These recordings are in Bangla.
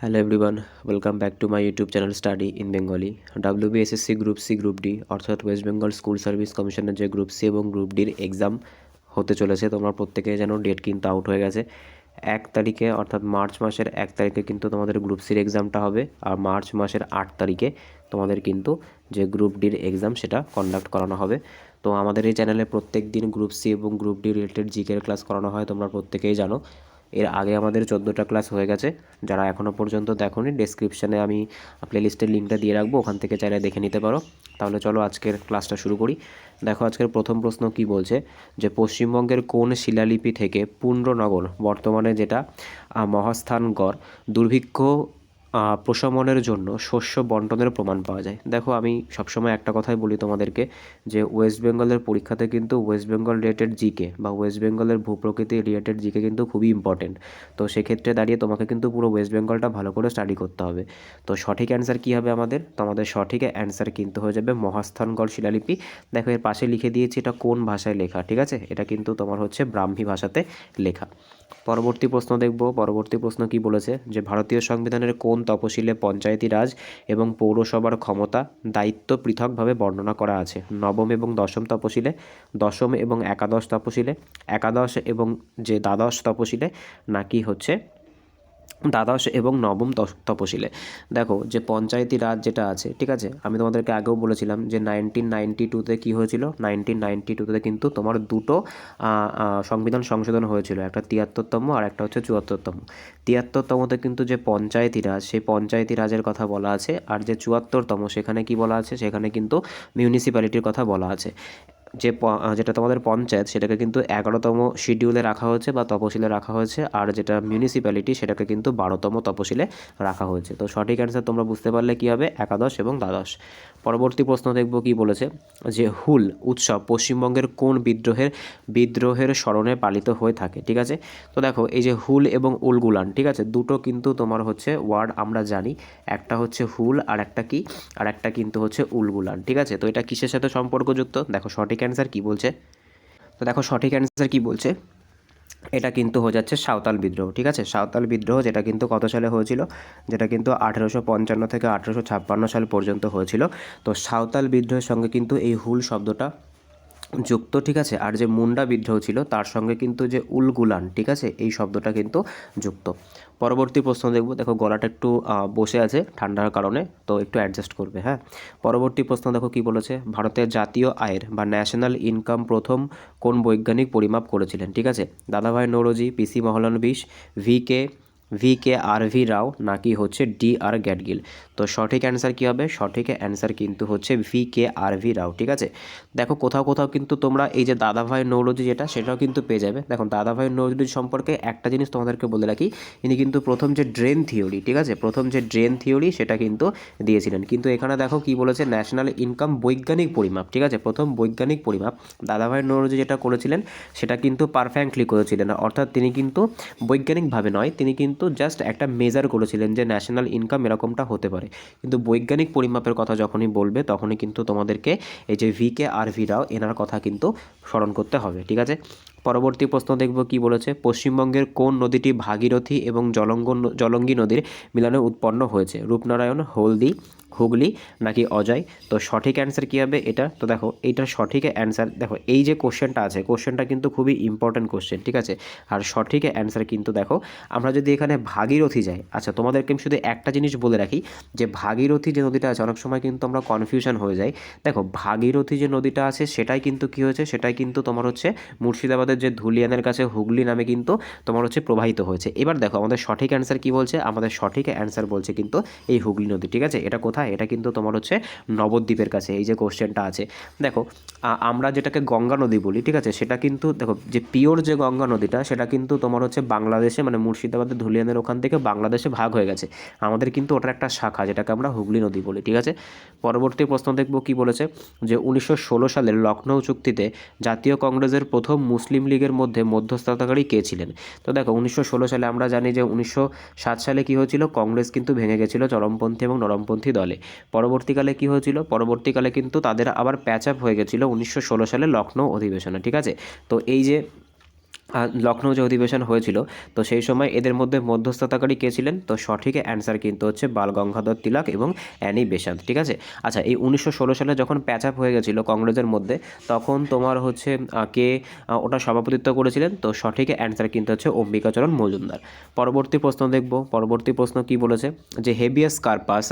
Hello everyone, welcome back to my YouTube channel study in Bengali. WBSSC group C group D অর্থাৎ ওয়েস্ট বেঙ্গল স্কুল সার্ভিস কমিশনের যে গ্রুপ সি এবং গ্রুপ ডির এক্সাম হতে চলেছে, তোমরা প্রত্যেকে যেন ডেট কিন্তু আউট হয়ে গেছে। 1 তারিখে অর্থাৎ মার্চ মাসের 1 তারিখে কিন্তু তোমাদের গ্রুপ সির এক্সামটা হবে, আর মার্চ মাসের 8 তারিখে তোমাদের কিন্তু যে গ্রুপ ডির এক্সাম সেটা কন্ডাক্ট করানো হবে। তো আমাদের এই চ্যানেলে প্রত্যেক দিন গ্রুপ সি এবং গ্রুপ ডি রিলেটেড জিকের ক্লাস করানো হয়, তোমরা প্রত্যেকেই জানো। এর আগে আমাদের 14টা ক্লাস হয়ে গেছে। যারা এখনও পর্যন্ত দেখোনি, ডেসক্রিপশানে আমি প্লেলিস্টের লিঙ্কটা দিয়ে রাখবো, ওখান থেকে চাইলে দেখে নিতে পারো। তাহলে চলো আজকের ক্লাসটা শুরু করি। দেখো আজকের প্রথম প্রশ্ন কি বলছে, যে পশ্চিমবঙ্গের কোন শিলালিপি থেকে পুণ্ড্রনগর, বর্তমানে যেটা মহাস্থানগড়, দুর্ভিক্ষ প্রশমনের জন্য শস্য বন্টনের প্রমাণ পাওয়া যায়। দেখো আমি সবসময় একটা কথাই বলি তোমাদেরকে, যে ওয়েস্ট বেঙ্গলের পরীক্ষাতে কিন্তু ওয়েস্ট বেঙ্গল রিলেটেড জিকে বা ওয়েস্ট বেঙ্গলের ভূপ্রকৃতি রিলেটেড জিকে কিন্তু খুবই ইম্পর্টেন্ট। তো সেক্ষেত্রে দাঁড়িয়ে তোমাকে কিন্তু পুরো ওয়েস্ট বেঙ্গলটা ভালো করে স্টাডি করতে হবে। তো সঠিক অ্যান্সার কী হবে আমাদের? তো আমাদের সঠিক অ্যান্সার কিন্তু হয়ে যাবে মহাস্থানগড় শিলালিপি। দেখো এর পাশে লিখে দিয়েছি এটা কোন ভাষায় লেখা, ঠিক আছে? এটা কিন্তু তোমার হচ্ছে ব্রাহ্মী ভাষাতে লেখা। পরবর্তী প্রশ্ন দেখব। পরবর্তী প্রশ্ন কি বলেছে, যে ভারতীয় সংবিধানের কোন তপশিলে পঞ্চায়েতি রাজ এবং পৌরসভার ক্ষমতা দায়িত্ব পৃথকভাবে বর্ণনা করা আছে? নবম এবং দশম তপশিলে, দশম এবং একাদশ তপশিলে, একাদশ এবং যে দ্বাদশ তপশিলে, নাকি হচ্ছে দ্বাদশ এবং নবম তপশিলে? দেখো যে পঞ্চায়েতি রাজ যেটা আছে, ঠিক আছে, আমি তোমাদেরকে আগেও বলেছিলাম যে 1992-তে কী হয়েছিল। 1992-তে কিন্তু তোমার দুটো সংবিধান সংশোধন হয়েছিল, একটা 73তম আর একটা হচ্ছে 74তম। 73তমতে কিন্তু যে পঞ্চায়েতি রাজ, সেই পঞ্চায়েতি রাজের কথা বলা আছে, আর যে 74তম সেখানে কি বলা আছে, সেখানে কিন্তু মিউনিসিপ্যালিটির কথা বলা আছে। যেটা তোমাদের পঞ্চায়েত, সেটাকে কিন্তু 11তম শিডিউলে রাখা হয়েছে বা তপশিলে রাখা হয়েছে, আর যেটা মিউনিসিপ্যালিটি সেটাকে কিন্তু 12তম তপশিলে রাখা হয়েছে। তো সঠিক অ্যান্সার তোমরা বুঝতে পারলে কী হবে, একাদশ এবং দ্বাদশ। পরবর্তী প্রশ্ন দেখব কি বলেছে, যে হুল উৎসব পশ্চিমবঙ্গের কোন বিদ্রোহের স্মরণে পালিত হয়ে থাকে? ঠিক আছে, তো দেখো এই যে হুল এবং উলগুলান, ঠিক আছে, দুটো কিন্তু তোমার হচ্ছে ওয়ার্ড আমরা জানি, একটা হচ্ছে হুল আর একটা কি, আর একটা কিন্তু হচ্ছে উলগুলান, ঠিক আছে। তো এটা কিসের সাথে সম্পর্কযুক্ত? দেখো সঠিক অ্যান্সার কি বলছে, তো দেখো সঠিক অ্যান্সার কি বলছে, এটা কিন্তু হয়ে যাচ্ছে সাঁওতাল বিদ্রোহ, ঠিক আছে। সাঁওতাল বিদ্রোহ যেটা কিন্তু কত সালে হয়েছিল, যেটা কিন্তু 1855 থেকে 1856 সাল পর্যন্ত হয়েছিল। তো সাঁওতাল বিদ্রোহের সঙ্গে কিন্তু এই হুল শব্দটা যুক্ত, ঠিক আছে। আর যে মুন্ডা বিদ্রোহ ছিল তার সঙ্গে কিন্তু যে উলগুলান, ঠিক আছে, এই শব্দটা কিন্তু যুক্ত। পরবর্তী প্রশ্ন দেখব। দেখো গলাটা একটু বসে আছে ঠান্ডার কারণে, তো একটু অ্যাডজাস্ট করবে, হ্যাঁ। পরবর্তী প্রশ্ন দেখো কি বলেছে, ভারতের জাতীয় আয়ের বা ন্যাশনাল ইনকাম প্রথম কোন বৈজ্ঞানিক পরিমাপ করেছিলেন? ঠিক আছে, দাদাভাই নৌরোজি, পিসি মহলানবিশ, VK রাও, নাকি হচ্ছে DR গ্যাডগিল? তো সঠিক অ্যান্সার কী হবে? সঠিক অ্যান্সার কিন্তু হচ্ছে VK রাও, ঠিক আছে। দেখো কোথাও কোথাও কিন্তু তোমরা এই যে দাদাভাই নৌরোজি যেটা, সেটাও কিন্তু পেয়ে যাবে। দেখো দাদাভাই নৌরোজি সম্পর্কে একটা জিনিস তোমাদেরকে বলে রাখি, ইনি কিন্তু প্রথম যে ড্রেন থিওরি, ঠিক আছে, প্রথম যে ড্রেন থিওরি সেটা কিন্তু দিয়েছিলেন। কিন্তু এখানে দেখো কি বলেছে, ন্যাশনাল ইনকাম বৈজ্ঞানিক পরিমাপ, ঠিক আছে, প্রথম বৈজ্ঞানিক পরিমাপ দাদাভাই নৌরোজি যেটা করেছিলেন সেটা কিন্তু পারফেক্টলি করেছিলেন, অর্থাৎ তিনি কিন্তু বৈজ্ঞানিকভাবে নয়, তিনি কিন্তু জাস্ট একটা মেজার করেছিলেন যে ন্যাশনাল ইনকাম এরকমটা হতে পারে। কিন্তু বৈজ্ঞানিক পরিমাপের কথা যখনই বলবে তখনই কিন্তু তোমাদেরকে এই যে VK রাও এনার কথা কিন্তু স্মরণ করতে হবে, ঠিক আছে। পরবর্তী প্রশ্ন দেখব কি বলেছে, পশ্চিমবঙ্গের কোন নদীটি ভাগীরথী এবং জলঙ্গি নদীর মিলনে উৎপন্ন হয়েছে? রূপনারায়ণ, হলদি, হুগলি, নাকি অজয়? তো সঠিক অ্যান্সার কী হবে এটা? তো দেখো এইটার সঠিক অ্যান্সার, দেখো এই যে কোশ্চেনটা আছে, কোশ্চেনটা কিন্তু খুবই ইম্পর্ট্যান্ট কোশ্চেন, ঠিক আছে। আর সঠিক অ্যান্সার কিন্তু দেখো, আমরা যদি এখানে ভাগীরথী যাই, আচ্ছা তোমাদেরকে আমি শুধু একটা জিনিস বলে রাখি, যে ভাগীরথী যে নদীটা আছে, অনেক সময় কিন্তু আমরা কনফিউশন হয়ে যাই। দেখো ভাগীরথী যে নদীটা আছে সেটাই কিন্তু কী হয়েছে, সেটাই কিন্তু তোমার হচ্ছে মুর্শিদাবাদের যে ধুলিয়ানের কাছে হুগলি নামে কিন্তু তোমার হচ্ছে প্রবাহিত হয়েছে। এবার দেখো আমাদের সঠিক অ্যান্সার কী বলছে, আমাদের সঠিক অ্যান্সার বলছে কিন্তু এই হুগলি নদী, ঠিক আছে। এটা কোথায়? এটা কিন্তু তোমার হচ্ছে নবদ্বীপের কাছে, এই যে কোশ্চেনটা আছে। দেখো আমরা যেটাকে গঙ্গা নদী বলি, ঠিক আছে, সেটা কিন্তু দেখো যে পিওর যে গঙ্গা নদীটা সেটা কিন্তু তোমার হচ্ছে বাংলাদেশে, মানে মুর্শিদাবাদের ধুলিয়ানের ওখান থেকে বাংলাদেশে ভাগ হয়ে গেছে। আমাদের কিন্তু ওটার একটা শাখা, যেটাকে আমরা হুগলি নদী বলি, ঠিক আছে। পরবর্তী প্রশ্ন দেখব কি বলেছে, যে 1916 সালের লখনৌ চুক্তিতে জাতীয় কংগ্রেসের প্রথম মুসলিম লীগের মধ্যে মধ্যস্থতাকারী কে ছিলেন? তো দেখো 1916 সালে আমরা জানি যে 1907 সালে কী হয়েছিল, কংগ্রেস কিন্তু ভেঙে গেছিলো চরমপন্থী এবং নরমপন্থী দলে। পরবর্তীকালে কী হয়েছিল, পরবর্তীকালে কিন্তু তাদের আবার প্যাচ আপ হয়ে গেছিলো 1916 সালে লখনৌ অধিবেশনে, ঠিক আছে। তো এই যে লখনৌ যে অধিবেশন হয়েছিল, তো সেই সময় এদের মধ্যে মধ্যস্থতাকারী কে ছিলেন? তো সঠিক অ্যান্সার কিন্তু হচ্ছে বাল গঙ্গাধর তিলক এবং অ্যানি বেসান্ত। ঠিক আছে। আচ্ছা, এই 1916 সালে যখন প্যাচ আপ হয়ে গেছিলো কংগ্রেসের মধ্যে, তখন তোমার হচ্ছে কে ওটা সভাপতিত্ব করেছিলেন? তো সঠিক অ্যান্সার কিন্তু হচ্ছে অম্বিকাচরণ মজুমদার। পরবর্তী প্রশ্ন দেখব। পরবর্তী প্রশ্ন কি বলেছে, যে হেবিয়াস কার্পাস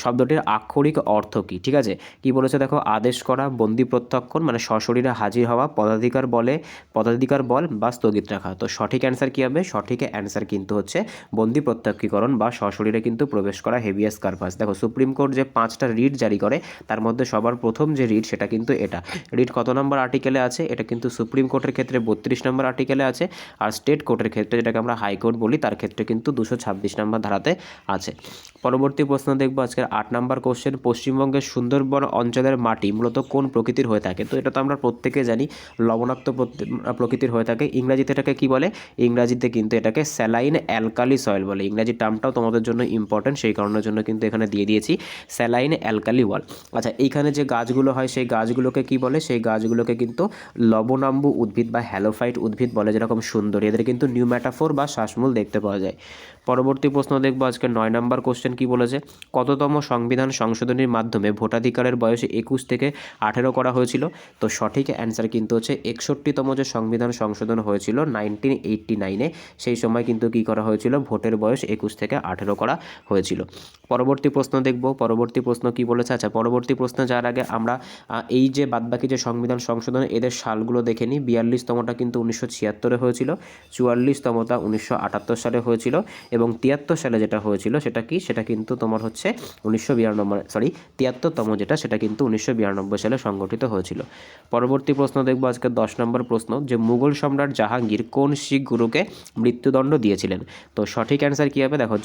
শব্দটির আক্ষরিক অর্থ কী? ঠিক আছে, কি বলেছে দেখো, আদেশ করা, বন্দি প্রত্যক্ষণ মানে সশরীরে হাজির হওয়া, পদাধিকার বল বা স্থগিত রাখা। তো সঠিক অ্যান্সার কী হবে? সঠিক অ্যান্সার কিন্তু হচ্ছে বন্দি প্রত্যক্ষীকরণ বা সশরীরে কিন্তু প্রবেশ করা, হেবিয়াস কার্পাস। দেখো, সুপ্রিম কোর্ট যে 5টা রিট জারি করে, তার মধ্যে সবার প্রথম যে রিট সেটা কিন্তু এটা। রিট কত নম্বর আর্টিকেলে আছে? এটা কিন্তু সুপ্রিম কোর্টের ক্ষেত্রে 32 নম্বর আর্টিকেলে আছে, আর স্টেট কোর্টের ক্ষেত্রে, যেটাকে আমরা হাইকোর্ট বলি, তার ক্ষেত্রে কিন্তু 226 নম্বর ধারাতে আছে। পরবর্তী প্রশ্ন দেখবো আজকের 8 নম্বর কোশ্চেন, পশ্চিমবঙ্গের সুন্দরবন অঞ্চলের মাটি মূলত কোন প্রকৃতির হয়ে থাকে? তো এটা তো আমরা প্রত্যেকে জানি, লবণাক্ত প্রকৃতির হয়ে থাকে। ইংরাজিতে এটাকে কি বলে? ইংরাজিতে কিন্তু এটাকে স্যালাইন অ্যালকালি সয়েল বলে। ইংরাজি টার্মটাও তোমাদের জন্য ইম্পর্টেন্ট, সেই কারণের জন্য কিন্তু এখানে দিয়ে দিয়েছি স্যালাইন অ্যালকালি ওয়াল। আচ্ছা, এইখানে যে গাছগুলো হয় সেই গাছগুলোকে কি বলে? সেই গাছগুলোকে কিন্তু লবণাম্বু উদ্ভিদ বা হ্যালোফাইট উদ্ভিদ বলে, যেরকম সুন্দরী, এদের কিন্তু নিউম্যাটাফোর বা শ্বাসমূল দেখতে পাওয়া যায়। পরবর্তী প্রশ্ন দেখবো আজকে 9 নম্বর কোশ্চেন, কি বলেছে, কততম সংবিধান সংশোধনীর মাধ্যমে ভোটাধিকারের বয়স 21 থেকে 18 করা হয়েছিল? তো সঠিক অ্যান্সার কিন্তু হচ্ছে 61তম যে সংবিধান সংশোধন হয়েছিল 1989-এ, সেই সময় কিন্তু কি করা হয়েছিল? ভোটের বয়স 21 থেকে 18 করা হয়েছিল। পরবর্তী প্রশ্ন দেখব। পরবর্তী প্রশ্ন কি বলেছে? আচ্ছা, পরবর্তী প্রশ্ন যাওয়ার আগে আমরা এই যে বাদবাকি যে সংবিধান সংশোধন, এদের সালগুলো দেখে নিই। 42তমটা কিন্তু 1976-এ হয়েছিল, 44তমটা 1978 সালে হয়েছিল, এবং 73 সালে যেটা হয়েছিল সেটা কি? সেটা কিন্তু তোমার হচ্ছে 73তম যেটা, সেটা কিন্তু 1992 সালে সংগঠিত হয়েছিল। পরবর্তী প্রশ্ন দেখব আজকে 10 নম্বর প্রশ্ন, যে মুঘল সম্রাট জাহাঙ্গীর কোন শিখ গুরুকে মৃত্যুদণ্ড দিয়েছিলেন? তো সঠিক অ্যান্সার কী হবে? দেখো,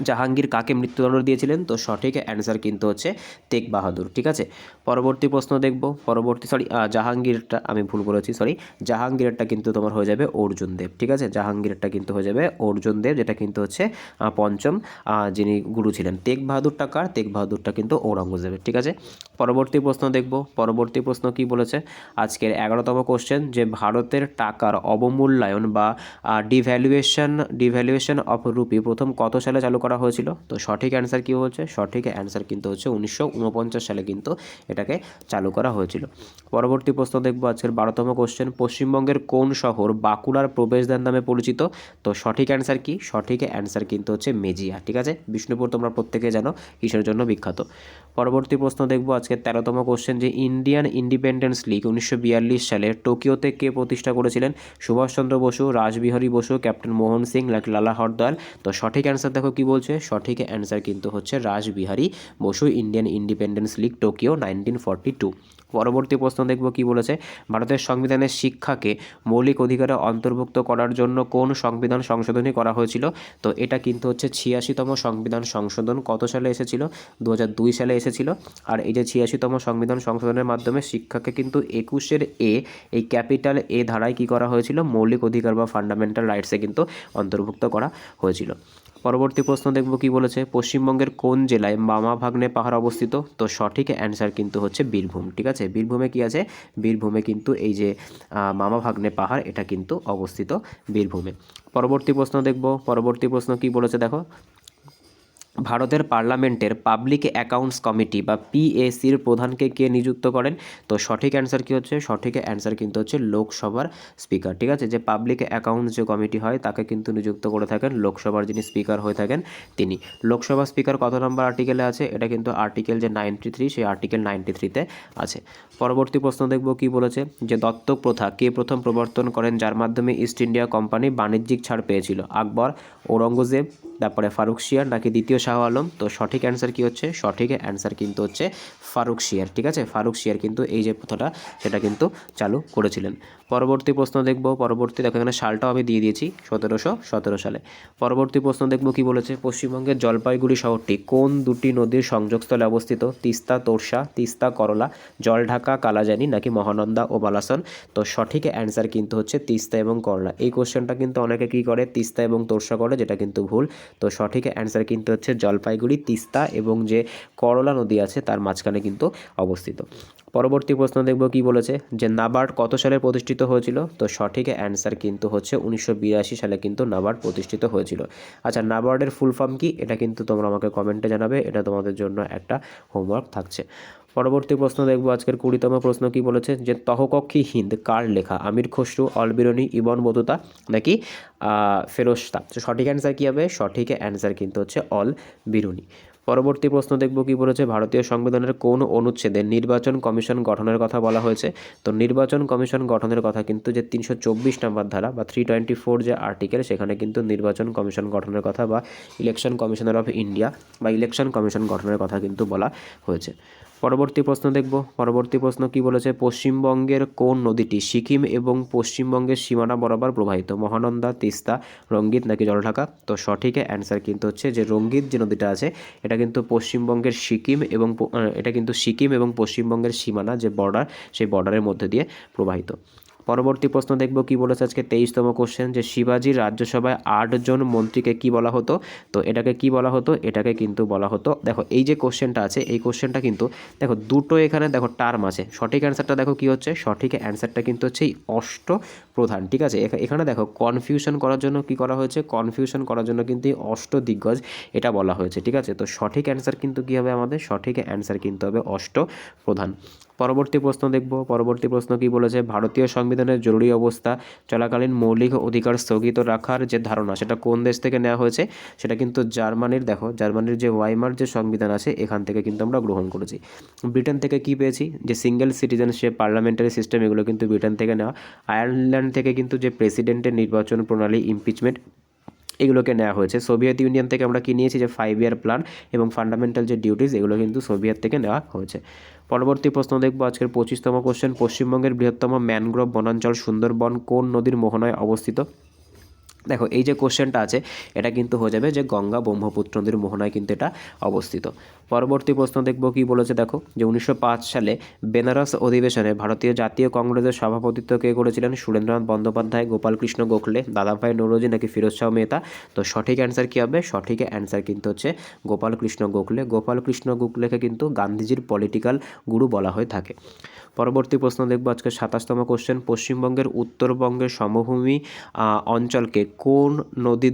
জাহাঙ্গীর কাকে মৃত্যুদণ্ড দিয়েছিলেন? তো সঠিক অ্যান্সার কিন্তু হচ্ছে তেগ বাহাদুর। ঠিক আছে। পরবর্তী প্রশ্ন দেখব। জাহাঙ্গীরটা আমি ভুল বলেছি, জাহাঙ্গীরটা কিন্তু তোমার হয়ে যাবে অর্জুন দেব। ঠিক আছে, জাহাঙ্গীরটা কিন্তু হয়ে যাবে অর্জুন দেব, যেটা কিন্তু হচ্ছে পঞ্চম যিনি গুরু ছিলেন। তেগ বাহাদুরটা কার? তেগ বাহাদুরটা কিন্তু ঔরঙ্গজেবের। ঠিক আছে। পরবর্তী প্রশ্ন দেখব। পরবর্তী প্রশ্ন কি বলেছে? আজকের 11তম কোশ্চেন, যে ভারতের টাকার অবমূল্যায়ন বা ডিভ্যালুয়েশন অফ রুপি প্রথম কত সালে চালু করা হয়েছিল? তো সঠিক অ্যান্সার কী হচ্ছে? সঠিক অ্যান্সার কিন্তু হচ্ছে 1949 সালে কিন্তু এটাকে চালু করা হয়েছিল। পরবর্তী প্রশ্ন দেখব আজকের 12তম কোশ্চেন, পশ্চিমবঙ্গের কোন শহর বাঁকুড়ার প্রবেশদ্বার নামে পরিচিত? তো সঠিক অ্যান্সার কি? সঠিক অ্যান্সার কিন্তু হচ্ছে মেজিয়া। ঠিক আছে। বিষ্ণুপুর তোমরা প্রত্যেকে জানো কিসের জন্য বিখ্যাত। পরবর্তী প্রশ্ন দেখব আজকের 13তম কোশ্চেন, যে ইন্ডিয়ান ইন্ডিপেন্ডেন্স লিগ 1942 সালে টোকিওতে কে প্রতিষ্ঠা করেছিলেন? সুভাষচন্দ্র বসু, রাসবিহারী বসু, ক্যাপ্টেন মোহন সিং, নাকি লালা হরদয়াল? তো সঠিক অ্যান্সার দেখো কি বলছে, সঠিক অ্যান্সার কিন্তু হচ্ছে Rashbehari Bose, Indian Independence League Tokyo 1942। পরবর্তী প্রশ্ন দেখব কি বলেছে, ভারতের সংবিধানের শিক্ষাকে মৌলিক অধিকারে অন্তর্ভুক্ত করার জন্য কোন সংবিধান সংশোধনী করা হয়েছিল? তো এটা কিন্তু হচ্ছে 86তম সংবিধান সংশোধন। কত সালে এসেছিল? 2002 সালে এসেছিল। আর এই যে 86তম সংবিধান সংশোধনের মাধ্যমে শিক্ষাকে কিন্তু 21 এই ক্যাপিটাল এ ধারায় কি করা হয়েছিল? মৌলিক অধিকার বা ফান্ডামেন্টাল রাইটসে কিন্তু অন্তর্ভুক্ত করা হয়েছিল। পরবর্তী প্রশ্ন দেখব কি বলেছে, পশ্চিমবঙ্গের কোন জেলায় মামা ভাগ্নে পাহাড় অবস্থিত? তো সঠিক অ্যান্সার কিন্তু হচ্ছে বীরভূম। ঠিক আছে, বীরভূমে কি আছে? বীরভূমে কিন্তু এই যে মামা ভাগ্নে পাহাড়, এটা কিন্তু অবস্থিত বীরভূমে। পরবর্তী প্রশ্ন দেখব। পরবর্তী প্রশ্ন কি বলেছে দেখো, ভারতের পার্লামেন্টের পাবলিক অ্যাকাউন্টস কমিটি বা পিএসির প্রধানকে কে নিযুক্ত করেন? তো সঠিক অ্যান্সার কী হচ্ছে? সঠিক অ্যান্সার কিন্তু হচ্ছে লোকসভার স্পিকার। ঠিক আছে, যে পাবলিক অ্যাকাউন্টস যে কমিটি হয় তাকে কিন্তু নিযুক্ত করে থাকেন লোকসভার যিনি স্পিকার হয়ে থাকেন তিনি। লোকসভা স্পিকার কত নম্বর আর্টিকেলে আছে? এটা কিন্তু আর্টিকেল যে 93, সেই আর্টিকেল 93-তে আছে। পরবর্তী প্রশ্ন দেখব কি বলেছে, যে দত্তক প্রথা কে প্রথম প্রবর্তন করেন যার মাধ্যমে ইস্ট ইন্ডিয়া কোম্পানি বাণিজ্যিক ছাড় পেয়েছিল? আকবর, ঔরঙ্গজেব, তারপরে ফারুকশিয়ার, নাকি দ্বিতীয় শাহ আলম? তো সঠিক অ্যান্সার কী হচ্ছে? সঠিক অ্যান্সার কিন্তু হচ্ছে ফারুকশিয়ার। ঠিক আছে, ফারুকশিয়ার কিন্তু এই যে প্রথাটা সেটা কিন্তু চালু করেছিলেন। পরবর্তী প্রশ্ন দেখব। পরবর্তী দেখো, এখানে সালটাও আমি দিয়ে দিয়েছি, 1717 সালে। পরবর্তী প্রশ্ন দেখব কি বলেছে, পশ্চিমবঙ্গের জলপাইগুড়ি শহরটি কোন দুটি নদীর সংযোগস্থলে অবস্থিত? তিস্তা তোরসা, তিস্তা করলা, জলঢাকা কালাজানি, নাকি মহানন্দা ও বালাসন? তো সঠিক অ্যান্সার কিন্তু হচ্ছে তিস্তা এবং করলা। এই কোশ্চেনটা কিন্তু অনেকে কী করে, তিস্তা এবং তোরসা করে, যেটা কিন্তু ভুল। তো সঠিক অ্যান্সার কিন্তু হচ্ছে জলপাইগুড়ি, তিস্তা এবং যে করলা নদী আছে তার মাঝখানে কিন্তু অবস্থিত। পরবর্তী প্রশ্ন দেখব কি বলেছে, যে নাবার্ড কত সালে প্রতিষ্ঠিত হয়েছিল? তো সঠিক অ্যান্সার কিন্তু হচ্ছে 1982 সালে কিন্তু নাবার্ড প্রতিষ্ঠিত হয়েছিল। আচ্ছা, নাবার্ডের ফুল ফর্ম কি, এটা কিন্তু তোমরা আমাকে কমেন্টে জানাবে, এটা তোমাদের জন্য একটা হোমওয়ার্ক থাকছে। পরবর্তী প্রশ্ন দেখব আজকের 20তম প্রশ্ন কি বলেছে, যে তহকক্ষী হিন্দ কার লেখা? আমির খসরু, অলবিরনি, ইবন বতুতা নাকি ফেরোস্তা? তো সঠিক অ্যান্সার কী হবে? সঠিক অ্যান্সার কিন্তু হচ্ছে অল বিরুনি। পরবর্তী প্রশ্ন দেখব কি বলেছে, ভারতীয় সংবিধানের কোন অনুচ্ছেদে নির্বাচন কমিশন গঠনের কথা বলা হয়েছে? তো নির্বাচন কমিশন গঠনের কথা কিন্তু যে 324 নম্বর ধারা বা 324 যে আর্টিকেল, সেখানে কিন্তু নির্বাচন কমিশন গঠনের কথা বা ইলেকশন কমিশনার অফ ইন্ডিয়া বা ইলেকশন কমিশন গঠনের কথা কিন্তু বলা হয়েছে। পরবর্তী প্রশ্ন দেখব, পরবর্তী প্রশ্ন কি বলেছে, পশ্চিমবঙ্গের কোন নদীটি সিকিম এবং পশ্চিমবঙ্গের সীমানা বরাবর প্রবাহিত? মহানন্দা, তিস্তা, রঙ্গিত নাকি জলঢাকা? তো সঠিক অ্যান্সার কিন্তু হচ্ছে যে রঙ্গিত যে নদীটা আছে, এটা কিন্তু পশ্চিমবঙ্গের সিকিম এবং এটা কিন্তু সিকিম এবং পশ্চিমবঙ্গের সীমানা যে বর্ডার, সেই বর্ডারের মধ্যে দিয়ে প্রবাহিত। পরবর্তী প্রশ্ন দেখব কি বলেছে আজকে 23তম কোশ্চেন, যে শিবাজির রাজ্যসভায় 8 জন মন্ত্রীকে কি বলা হতো? তো এটাকে কি বলা হতো? এটাকে কিন্তু বলা হতো, দেখো এই যে কোশ্চেনটা আছে, এই কোশ্চেনটা কিন্তু দেখো দুটো এখানে দেখো টার্ম আছে। সঠিক অ্যান্সারটা দেখো কি হচ্ছে, সঠিক অ্যান্সারটা কিন্তু হচ্ছে এই অষ্টপ্রধান। ঠিক আছে, এখানে দেখো কনফিউশন করার জন্য কি করা হয়েছে, কনফিউশন করার জন্য কিন্তু এই অষ্টদিগ্গজ এটা বলা হয়েছে। ঠিক আছে, তো সঠিক অ্যান্সার কিন্তু কী হবে আমাদের? সঠিক অ্যান্সার কিন্তু হবে অষ্টপ্রধান। পরবর্তী প্রশ্ন দেখব, পরবর্তী প্রশ্ন কি বলেছে, ভারতীয় সংবিধানের জরুরি অবস্থা চলাকালীন মৌলিক অধিকার স্থগিত রাখার যে ধারণা, সেটা কোন দেশ থেকে নেওয়া হয়েছে? সেটা কিন্তু জার্মানির, দেখো জার্মানির যে ওয়াইমার যে সংবিধান আছে, এখান থেকে কিন্তু আমরা গ্রহণ করেছি। ব্রিটেন থেকে কি পেয়েছি, যে সিঙ্গেল সিটিজেনশিপ, পার্লামেন্টারি সিস্টেম, এগুলো কিন্তু ব্রিটেন থেকে নেওয়া। আয়ারল্যান্ড থেকে কিন্তু যে প্রেসিডেন্টের নির্বাচন প্রণালী, ইমপিচমেন্ট, এগুলোকে নেওয়া হয়েছে। সোভিয়েত ইউনিয়ন থেকে আমরা কি নিয়েছি, যে 5 ইয়ার প্ল্যান এবং ফান্ডামেন্টাল যে ডিউটিস, এগুলো কিন্তু সোভিয়েত থেকে নেওয়া হয়েছে। পরবর্তী প্রশ্ন দেখব আজকের 25তম কোশ্চেন, পশ্চিমবঙ্গের বৃহত্তম ম্যানগ্রোভ বনাঞ্চল সুন্দরবন কোন নদীর মোহনায় অবস্থিত? দেখো এই যে কোশ্চেনটা আছে, এটা কিন্তু হয়ে যাবে যে গঙ্গা ব্রহ্মপুত্র নদীর মোহনায় কিন্তু এটা অবস্থিত। পরবর্তী প্রশ্ন দেখব কি বলেছে, দেখো যে 1905 সালে বেনারস অধিবেশনে ভারতীয় জাতীয় কংগ্রেসের সভাপতিত্ব কে করেছিলেন? সুরেন্দ্রনাথ বন্দ্যোপাধ্যায়, গোপালকৃষ্ণ গোখলে, দাদাভাই নৌরোজি নাকি ফিরোজ শাহ মেহতা? তো সঠিক অ্যান্সার কী হবে? সঠিক অ্যান্সার কিন্তু হচ্ছে গোপালকৃষ্ণ গোখলে। গোপালকৃষ্ণ গোখলেকে কিন্তু গান্ধীজির পলিটিক্যাল গুরু বলা হয়ে থাকে। পরবর্তী প্রশ্ন দেখব আজকে 27তম কোশ্চেন, পশ্চিমবঙ্গের উত্তরবঙ্গের সমভূমি অঞ্চলকে কোন নদী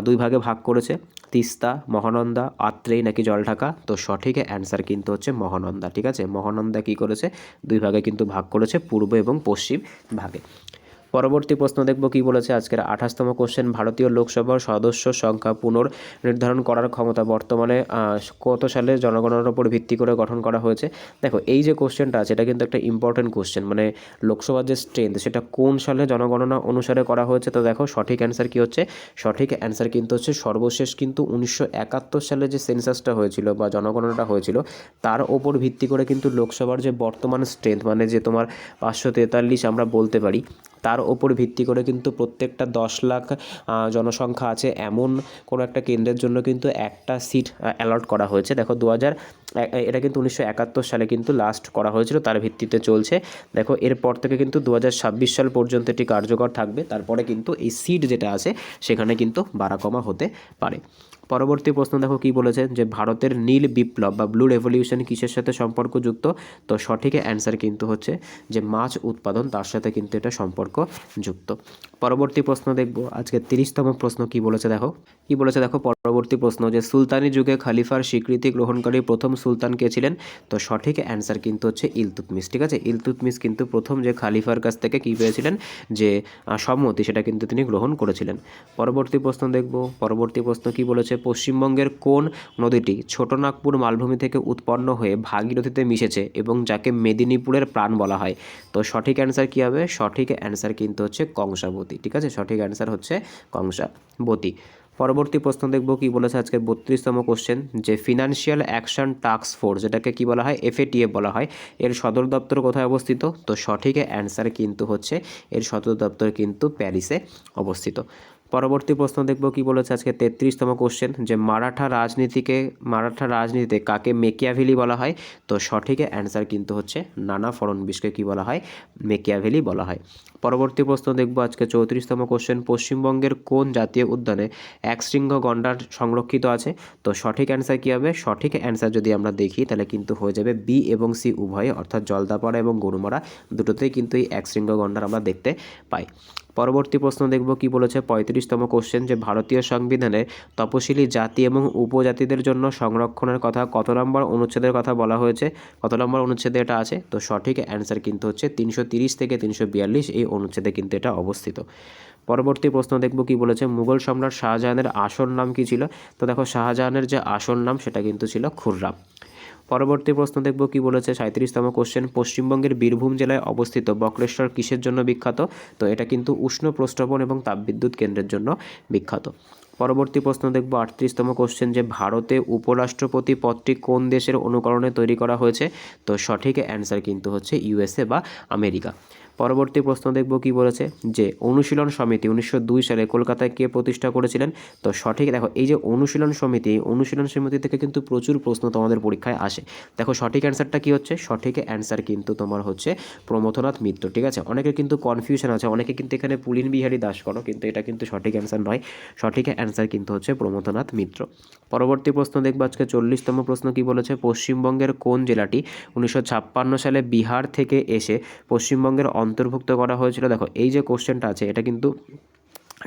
দুই ভাগে ভাগ করেছে? তিস্তা, মহানন্দা, আত্রেই নাকি জলঢাকা? তো সঠিক অ্যান্সার কিন্তু হচ্ছে মহানন্দা। ঠিক আছে, মহানন্দা কী করেছে? দুই ভাগে কিন্তু ভাগ করেছে, পূর্ব এবং পশ্চিম ভাগে। পরবর্তী প্রশ্ন দেখব কি বলেছে আজকের 28তম কোশ্চেন, ভারতীয় লোকসভার সদস্য সংখ্যা পুনর্নির্ধারণ করার ক্ষমতা বর্তমানে কত সালে জনগণনার উপর ভিত্তি করে গঠন করা হয়েছে? দেখো এই যে কোশ্চেনটা আছে, এটা কিন্তু একটা ইম্পর্টেন্ট কোশ্চেন, মানে লোকসভার যে স্ট্রেংথ, সেটা কোন সালে জনগণনা অনুসারে করা হয়েছে? তো দেখো সঠিক অ্যান্সার কি হচ্ছে? সঠিক অ্যান্সার কিন্তু হচ্ছে সর্বশেষ কিন্তু 1971 সালে যে সেন্সাসটা হয়েছিল বা জনগণনাটা হয়েছিল, তার ওপর ভিত্তি করে কিন্তু লোকসভার যে বর্তমান স্ট্রেংথ, মানে যে তোমার 543 আমরা বলতে পারি, তার ওপর ভিত্তি করে কিন্তু প্রত্যেকটা 10 লাখ জনসংখ্যা আছে এমন কোনো একটা কেন্দ্রের জন্য কিন্তু একটা সিট অ্যালট করা হয়েছে। দেখো এটা কিন্তু 1971 সালে কিন্তু লাস্ট করা হয়েছিল, তার ভিত্তিতে চলছে। দেখো এরপর থেকে কিন্তু 2026 সাল পর্যন্ত এটি কার্যকর থাকবে, তারপরে কিন্তু এই সিট যেটা আছে সেখানে কিন্তু বাড়া কমা হতে পারে। পরবর্তী প্রশ্ন দেখো কি বলেছে, যে ভারতের নীল বিপ্লব বা ব্লু রেভলিউশন কিসের সাথে সম্পর্কযুক্ত? তো সঠিক অ্যান্সার কিন্তু হচ্ছে যে মাছ উৎপাদন, তার সাথে কিন্তু এটা সম্পর্কযুক্ত। পরবর্তী প্রশ্ন দেখব আজকে 30তম প্রশ্ন কি বলেছে, দেখো কি বলেছে, দেখো পরবর্তী প্রশ্ন, যে সুলতানি যুগে খলিফার স্বীকৃতি গ্রহণকারী প্রথম সুলতান কে ছিলেন? তো সঠিক অ্যান্সার কিন্তু হচ্ছে ইলতুৎমিশ। ঠিক আছে, ইলতুৎমিশ কিন্তু প্রথম যে খালিফার কাছ থেকে কী পেয়েছিলেন, যে সম্মতি, সেটা কিন্তু তিনি গ্রহণ করেছিলেন। পরবর্তী প্রশ্ন দেখব, পরবর্তী প্রশ্ন কি বলেছে, পশ্চিমবঙ্গের কোন নদীটি ছোটনাগপুর মালভূমি থেকে উৎপন্ন হয়ে ভাগীরথীতে মিশেছে এবং যাকে মেদিনীপুরের প্রাণ বলা হয়? তো সঠিক অ্যান্সার কী হবে? সঠিক অ্যান্সার কিন্তু হচ্ছে কংসাবতী। ঠিক আছে, সঠিক অ্যান্সার হচ্ছে কংসাবতী। পরবর্তী প্রশ্ন দেখব কি বলেছে আজকে 32তম কোশ্চেন, যে ফিনান্সিয়াল অ্যাকশন টাস্ক ফোর্স, যেটাকে কি বলা হয়? FATF বলা হয়, এর সদর দপ্তর কোথায় অবস্থিত? তো সঠিক অ্যান্সার কিন্তু হচ্ছে এর সদর দপ্তর কিন্তু প্যারিসে অবস্থিত। পরবর্তী প্রশ্ন দেখব কি বলেছে আজকে 33তম কোশ্চেন, যে মারাঠা রাজনীতিতে কাকে মেকিয়াভেলি বলা হয়? তো সঠিক অ্যান্সার কিন্তু হচ্ছে নানা ফড়নবিশকে কি বলা হয়? মেকিয়াভেলি বলা হয়। পরবর্তী প্রশ্ন দেখব আজকে 34তম কোশ্চেন, পশ্চিমবঙ্গের কোন জাতীয় উদ্যানে একশৃঙ্গ গন্ডার সংরক্ষিত আছে? তো সঠিক অ্যান্সার কী হবে? সঠিক অ্যান্সার যদি আমরা দেখি তাহলে কিন্তু হয়ে যাবে বি এবং সি উভয়ে, অর্থাৎ জলদাপাড়া এবং গরুমারা দুটোতেই কিন্তু এই একশৃঙ্গ গন্ডার আমরা দেখতে পাই। পরবর্তী প্রশ্ন দেখব কি বলেছে 35তম কোশ্চেন, যে ভারতীয় সংবিধানে তপশিলি জাতি এবং উপজাতিদের জন্য সংরক্ষণের কথা কত নম্বর অনুচ্ছেদের কথা বলা হয়েছে? কত নম্বর অনুচ্ছেদে এটা আছে? তো সঠিক অ্যান্সার কিন্তু হচ্ছে 330 থেকে 342 এই অনুচ্ছেদে কিন্তু এটা অবস্থিত। পরবর্তী প্রশ্ন দেখব কি বলেছে, মুঘল সম্রাট শাহজাহানের আসল নাম কি ছিল? তো দেখো শাহজাহানের যে আসল নাম সেটা কিন্তু ছিল খুররাম। পরবর্তী প্রশ্ন দেখব কি বলেছে 37তম কোশ্চেন, পশ্চিমবঙ্গের বীরভূম জেলায় অবস্থিত বক্রেশ্বর কিসের জন্য বিখ্যাত? তো এটা কিন্তু উষ্ণ প্রস্রবণ এবং তাপবিদ্যুৎ কেন্দ্রের জন্য বিখ্যাত। পরবর্তী প্রশ্ন দেখব 38তম কোশ্চেন, যে ভারতে উপরাষ্ট্রপতি পদটি কোন দেশের অনুকরণে তৈরি করা হয়েছে? তো সঠিক অ্যান্সার কিন্তু হচ্ছে ইউএসএ বা আমেরিকা। পরবর্তী প্রশ্ন দেখব কি বলেছে, যে অনুশীলন সমিতি 1902 সালে কলকাতায় কে প্রতিষ্ঠা করেছিলেন? তো সঠিক, দেখো এই যে অনুশীলন সমিতি, এই অনুশীলন সমিতি থেকে কিন্তু প্রচুর প্রশ্ন তোমাদের পরীক্ষায় আসে। দেখো সঠিক অ্যান্সারটা কি হচ্ছে? সঠিক অ্যান্সার কিন্তু তোমার হচ্ছে প্রমথনাথ মিত্র। ঠিক আছে, অনেকের কিন্তু কনফিউশন আছে, অনেকে কিন্তু এখানে পুলিন বিহারী দাস করো, কিন্তু এটা কিন্তু সঠিক অ্যান্সার নয়। সঠিক অ্যান্সার কিন্তু হচ্ছে প্রমথনাথ মিত্র। পরবর্তী প্রশ্ন দেখব আজকে 40তম প্রশ্ন কি বলেছে, পশ্চিমবঙ্গের কোন জেলাটি 1956 সালে বিহার থেকে এসে পশ্চিমবঙ্গের অন্তর্ভুক্ত করা হয়েছিল? দেখো এই যে কোশ্চেনটা আছে এটা কিন্তু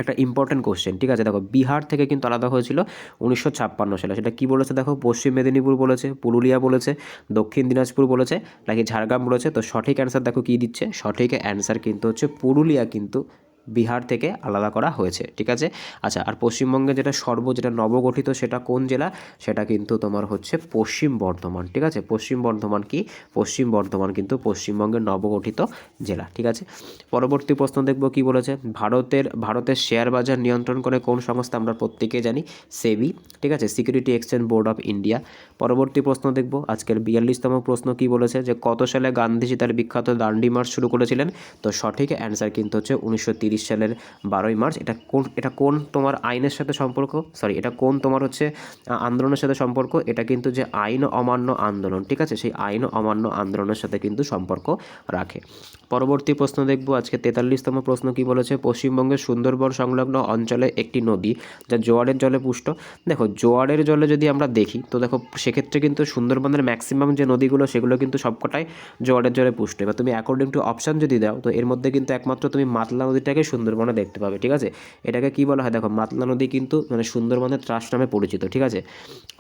একটা ইম্পর্টেন্ট কোশ্চেন। ঠিক আছে, দেখো বিহার থেকে কিন্তু আলাদা হয়েছিল 1956 সালে। সেটা কি বলেছে দেখো, পশ্চিম মেদিনীপুর বলেছে, পুরুলিয়া বলেছে, দক্ষিণ দিনাজপুর বলেছে, নাকি ঝাড়গ্রাম বলেছে? তো সঠিক অ্যান্সার দেখো কী দিচ্ছে, সঠিক অ্যান্সার কিন্তু হচ্ছে পুরুলিয়া কিন্তু বিহার থেকে আলাদা করা হয়েছে। ঠিক আছে, আচ্ছা, আর পশ্চিমবঙ্গে যেটা নবগঠিত সেটা কোন জেলা? সেটা কিন্তু তোমার হচ্ছে পশ্চিম বর্ধমান। ঠিক আছে, পশ্চিম বর্ধমান কি? পশ্চিম বর্ধমান কিন্তু পশ্চিমবঙ্গের নবগঠিত জেলা। ঠিক আছে, পরবর্তী প্রশ্ন দেখব কি বলেছে, ভারতের শেয়ার বাজার নিয়ন্ত্রণ করে কোন সংস্থা? আমরা প্রত্যেকেই জানি সেবি। ঠিক আছে, security exchange board of India. পরবর্তী প্রশ্ন দেখব আজকের 42তম প্রশ্ন কি বলেছে, যে কত সালে গান্ধীজি তার বিখ্যাত দান্ডি মার্চ শুরু করেছিলেন? তো সঠিক অ্যান্সার কিন্তু হচ্ছে 1930 সালের 12ই মার্চ। এটা কোন তোমার আইনের সাথে সম্পর্ক, এটা কোন তোমার হচ্ছে আন্দোলনের সাথে সম্পর্ক? এটা কিন্তু যে আইন অমান্য আন্দোলন, ঠিক আছে, সেই আইন অমান্য আন্দোলনের সাথে কিন্তু সম্পর্ক রাখে। পরবর্তী প্রশ্ন দেখব আজকে 43তম প্রশ্ন কি বলেছে, পশ্চিমবঙ্গের সুন্দরবন সংলগ্ন অঞ্চলে একটি নদী যা জোয়ারের জলে পুষ্ট। দেখো জোয়ারের জলে যদি আমরা দেখি তো দেখো সেক্ষেত্রে কিন্তু সুন্দরবনের ম্যাক্সিমাম যে নদীগুলো সেগুলো কিন্তু সবকটাই জোয়ারের জলে পুষ্ট। এবার তুমি অ্যাকর্ডিং টু অপশান যদি দাও তো এর মধ্যে কিন্তু একমাত্র তুমি মাতলা নদীটাকে সুন্দরবনে দেখতে পাবে। ঠিক আছে, এটাকে কি বলা হয়, দেখো মাতলা নদী কিন্তু সুন্দরবনের ত্রাস নামে পরিচিত। ঠিক আছে,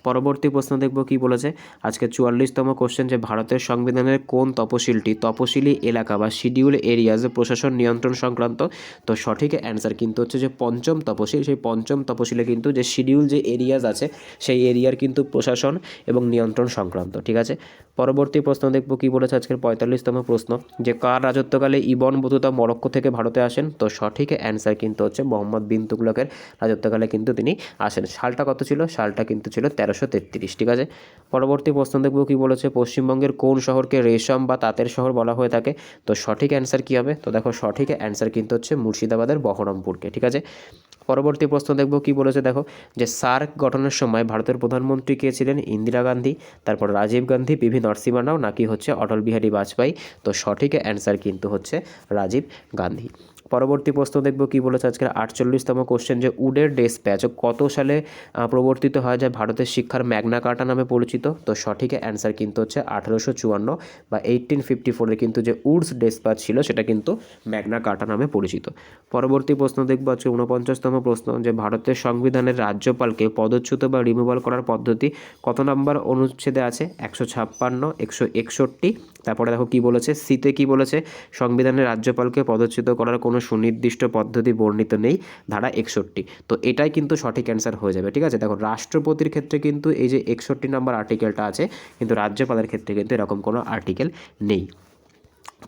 পরবর্তী প্রশ্ন দেখব কি বলেছে আজকে 44তম কোশ্চেন, যে ভারতের সংবিধানের কোন তপশিলি এলাকা বা শিডিউল এরিয়াজ প্রশাসন নিয়ন্ত্রণ সংক্রান্ত? তো সঠিক অ্যান্সার কিন্তু হচ্ছে যে পঞ্চম তপশিল। সেই পঞ্চম তপশিলে কিন্তু যে শিডিউল যে এরিয়াজ আছে সেই এরিয়ার কিন্তু প্রশাসন এবং নিয়ন্ত্রণ সংক্রান্ত। ঠিক আছে, পরবর্তী প্রশ্ন দেখব কি বলেছে আজকের 45তম প্রশ্ন, যে কার রাজত্বকালে ইবন বতুতা মরক্কো থেকে ভারতে আসেন? তো সঠিক অ্যান্সার কিন্তু হচ্ছে মোহাম্মদ বিন তুগলকের রাজত্বকালে কিন্তু তিনি আসেন। সালটা কত ছিল? সালটা কিন্তু ছিল 1333। ঠিক আছে, পরবর্তী প্রশ্ন দেখব কি বলেছে, পশ্চিমবঙ্গের কোন শহরকে রেশম বা তাঁতের শহর বলা হয়ে থাকে? তো সঠিক অ্যান্সার কী হবে? তো দেখো সঠিক অ্যান্সার কিন্তু হচ্ছে মুর্শিদাবাদের বহরমপুরকে। ঠিক আছে, পরবর্তী প্রশ্ন দেখব কি বলেছে দেখো, যে সার্ক গঠনের সময় ভারতের প্রধানমন্ত্রী কে ছিলেন? ইন্দিরা গান্ধী, তারপর রাজীব গান্ধী, পিভি নরসিমহা রাও, নাকি হচ্ছে অটল বিহারী বাজপেয়ী? তো সঠিক অ্যান্সার কিন্তু হচ্ছে রাজীব গান্ধী। পরবর্তী প্রশ্ন দেখব কি বলেছে আজকের 48তম কোশ্চেন, যে উডের ডেসপ্যাচ কত সালে প্রবর্তিত হয় যা ভারতের শিক্ষার ম্যাগনা কার্টা নামে পরিচিত? তো সঠিক অ্যান্সার কিন্তু হচ্ছে 1854 বা 1854 কিন্তু যে উডস ডেসপ্যাচ ছিল সেটা কিন্তু ম্যাগনা কার্টা নামে পরিচিত। পরবর্তী প্রশ্ন দেখব আজকে 49তম প্রশ্ন, যে ভারতের সংবিধানের রাজ্যপালকে পদচ্যুত বা রিমুভাল করার পদ্ধতি কত নম্বর অনুচ্ছেদে আছে? 156, 161। তারপরে দেখো কি বলেছে, সিতে কি বলেছে, সংবিধানের রাজ্যপালকে পদচ্যুত করার কোনো সুনির্দিষ্ট পদ্ধতি বর্ণিত নেই, ধারা 61। তো এটাই কিন্তু সঠিক অ্যান্সার হয়ে যাবে। ঠিক আছে, দেখো রাষ্ট্রপতির ক্ষেত্রে কিন্তু এই যে 61 নম্বর আর্টিকেলটা আছে, কিন্তু রাজ্যপালের ক্ষেত্রে কিন্তু এরকম কোনো আর্টিকেল নেই।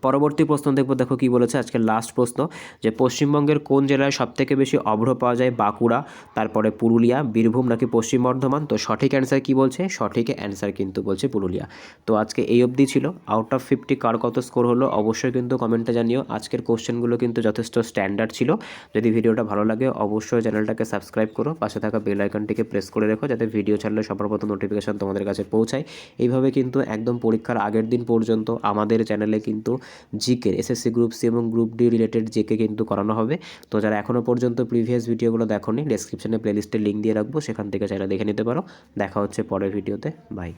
পরবর্তী প্রশ্ন দেখব, দেখো কি বলেছে আজকের লাস্ট প্রশ্ন, যে পশ্চিমবঙ্গের কোন জেলায় সবথেকে বেশি অভ্র পাওয়া যায়? বাঁকুড়া, তারপরে পুরুলিয়া, বীরভূম, নাকি পশ্চিম বর্ধমান? তো সঠিক অ্যান্সার কি বলছে? সঠিক অ্যান্সার কিন্তু বলছে পুরুলিয়া। তো আজকে এই অবধি ছিল। আউট অফ 50 কার কত স্কোর হলো অবশ্যই কিন্তু কমেন্টে জানিও। আজকের কোশ্চেনগুলো কিন্তু যথেষ্ট স্ট্যান্ডার্ড ছিল। যদি ভিডিওটা ভালো লাগে অবশ্যই চ্যানেলটাকে সাবস্ক্রাইব করো, পাশে থাকা বেল আইকনটিকে প্রেস করে রেখো যাতে ভিডিও ছাড়লে সবার প্রথম নোটিফিকেশন তোমাদের কাছে পৌঁছায়। এইভাবে কিন্তু একদম পরীক্ষার আগের দিন পর্যন্ত আমাদের চ্যানেলে কিন্তু জিকে এসএসসি গ্রুপ সি এবং গ্রুপ ডি রিলেটেড জিকে কিন্তু করানো হবে। তো যারা এখনও পর্যন্ত প্রিভিয়াস ভিডিওগুলো দেখোনি, ডেসক্রিপশনে প্লেলিস্টের লিঙ্ক দিয়ে রাখবো, সেখান থেকে চাইলে দেখে নিতে পারো। দেখা হচ্ছে পরের ভিডিওতে, বাই।